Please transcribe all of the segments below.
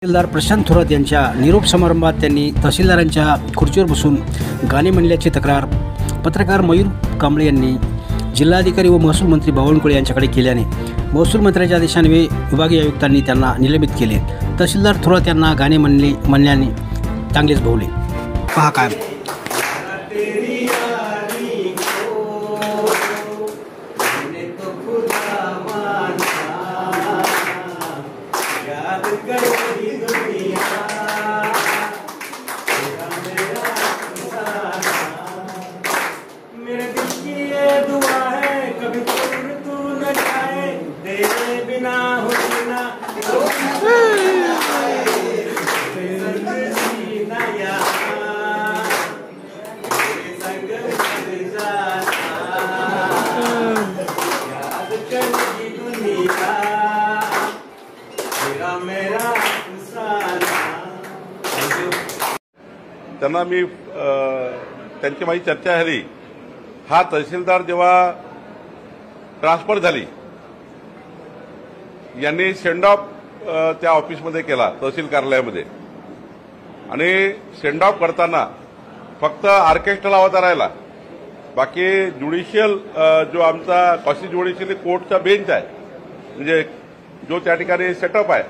तहसीलदार प्रशांत थोरात यांच्या निरोप समारंभात त्यांनी तहसीलदारांच्या खुर्चीवर बसून गाणे म्हणल्याची तक्रार पत्रकार मयूर कांबळे यांनी जिल्हाधिकारी व महसूल मंत्री बावनकुळे यांच्याकडे केल्याने महसूल मंत्र्यांच्या आदेशाने विभागीय आयुक्तांनी त्यांना निलंबित केले। तहसीलदार थोरात यांना गाणे म्हणल्याने चांगलेच भोवले। पहा काय त्यांना मी त्यांची माझी चर्चा झाली। हा तहसीलदार जेव्हा ट्रान्सफर झाली यांनी सेंड ऑफ त्या ऑफिसमध्ये केला तहसील कार्यालयामध्ये आणि सेंड ऑफ करताना फक्त ऑर्केस्ट्रा लावता राहिला। बाकी ज्युडिशियल जो आमचा कॉन्स्टिट्यूशन ज्युडिशियल कोर्टचा बेंच आहे म्हणजे जो त्या ठिकाणी सेटअप आहे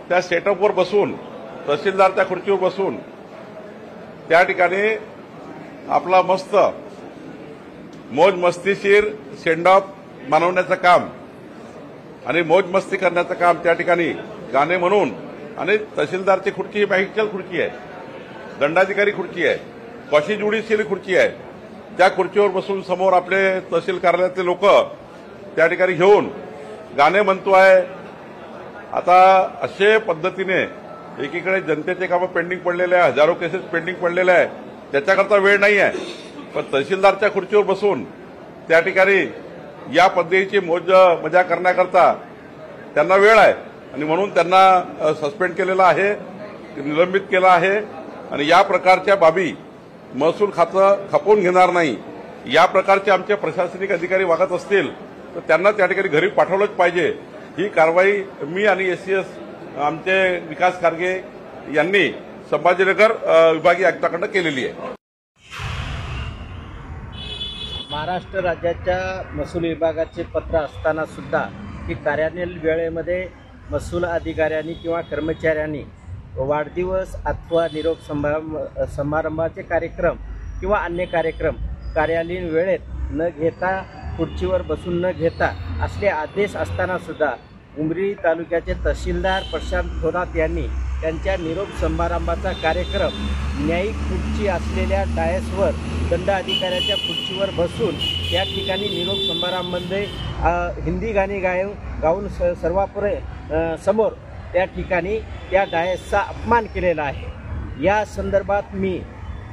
त्या सेटअपवर बसून तहसीलदारच्या खुर्चीवर बसून त्या ठिकाणी आपला मस्त मौज मस्तीशीर सेंड ऑफ मनवण्याचं काम आणि मौज मस्ती करण्याचं काम त्या ठिकाणी गाणे म्हणून आणि तहसीलदारची खुर्ची ही मॅजिस्ट्रेट खुर्ची आहे, दंडाधिकारी खुर्ची आहे, कॉन्स्टिट्यूशन ज्युडिशियल खुर्ची आहे। त्या खुर्चीवर बसून समोर आपले तहसील कार्यालयातले लोक त्या ठिकाणी घेऊन गाणे म्हणतो आहे। आता अशा पद्धतीने एकीकडे जनतेचे कामं पेंडिंग पडलेले आहे, हजारो केसेस पेंडिंग पडलेले आहे, त्याच्याकरता वेळ नाही आहे, पण तहसीलदारच्या खुर्चीवर बसून त्या ठिकाणी या पद्धतीची मजा करण्याकरता त्यांना वेळ आहे आणि म्हणून त्यांना सस्पेंड केलेलं आहे, निलंबित केलं आहे। आणि या प्रकारच्या बाबी महसूल खातं खपवून घेणार नाही। या प्रकारचे आमचे प्रशासनिक अधिकारी वागत असतील तर त्यांना त्या ठिकाणी घरी पाठवलंच पाहिजे। ही कारवाई मी आणि एससीएस आमचे विकास खारगे यांनी संभाजीनगर विभागीय आयुक्तांकडे केलेली आहे। महाराष्ट्र राज्याच्या महसूल विभागाचे पत्र असताना सुद्धा की कार्यान्वयन वेळेमध्ये महसूल अधिकाऱ्यांनी किंवा कर्मचाऱ्यांनी वाढदिवस अथवा निरोप समारंभाचे कार्यक्रम किंवा अन्य कार्यक्रम कार्यालयीन वेळेत न घेता खुर्चीवर बसून न घेता असले आदेश असताना सुद्धा उमरी तालुक्याचे तहसीलदार प्रशांत थोरात यांनी त्यांच्या निरोप समारंभाचा कार्यक्रम न्यायिक खुर्ची असलेल्या डायसवर दंड अधिकाऱ्याच्या खुर्चीवर बसून त्या ठिकाणी निरोप समारंभामध्ये हिंदी गाणी गाऊन सर्वापुरे समोर त्या ठिकाणी त्या डायसचा अपमान केलेला आहे। या संदर्भात मी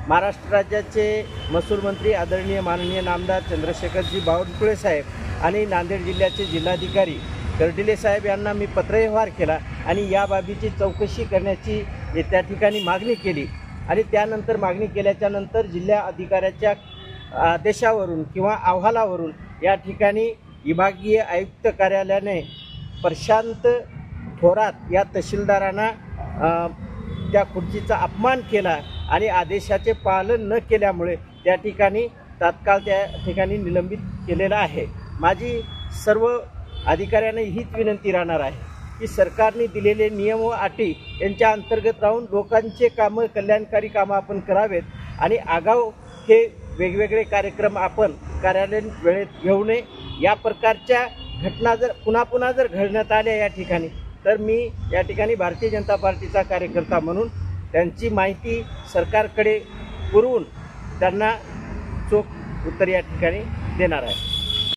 महाराष्ट्र राज्याचे महसूल मंत्री आदरणीय माननीय नामदार चंद्रशेखरजी बावनकुळे साहेब आणि नांदेड जिल्ह्याचे जिल्हाधिकारी कर्डिले साहेब यांना मी पत्रव्यवहार केला आणि या बाबीची चौकशी करण्याची त्या ठिकाणी मागणी केली आणि त्यानंतर मागणी केल्याच्या नंतर जिल्हा अधिकाऱ्याच्या आदेशावरून किंवा अहवालावरून या ठिकाणी विभागीय आयुक्त कार्यालयाने प्रशांत थोरात या तहसीलदारांना त्या खुर्चीचा अपमान केला आणि आदेशाचे पालन न केल्यामुळे त्या ठिकाणी तात्काळ त्या ठिकाणी निलंबित केलेलं आहे। माझी सर्व अधिकाऱ्यांना हीच विनंती राहणार आहे की सरकारने दिलेले नियम व अटी यांच्या अंतर्गत राहून लोकांचे कामं कल्याणकारी कामं आपण करावेत आणि आगाऊ हे वेगवेगळे कार्यक्रम आपण कार्यालयीन वेळेत घेऊ नये। या प्रकारच्या घटना जर पुन्हा जर घडण्यात आल्या या ठिकाणी तर मी या ठिकाणी भारतीय जनता पार्टीचा कार्यकर्ता म्हणून त्यांची माहिती सरकारकडे पुरवून त्यांना चोख उत्तर या ठिकाणी देणार आहे।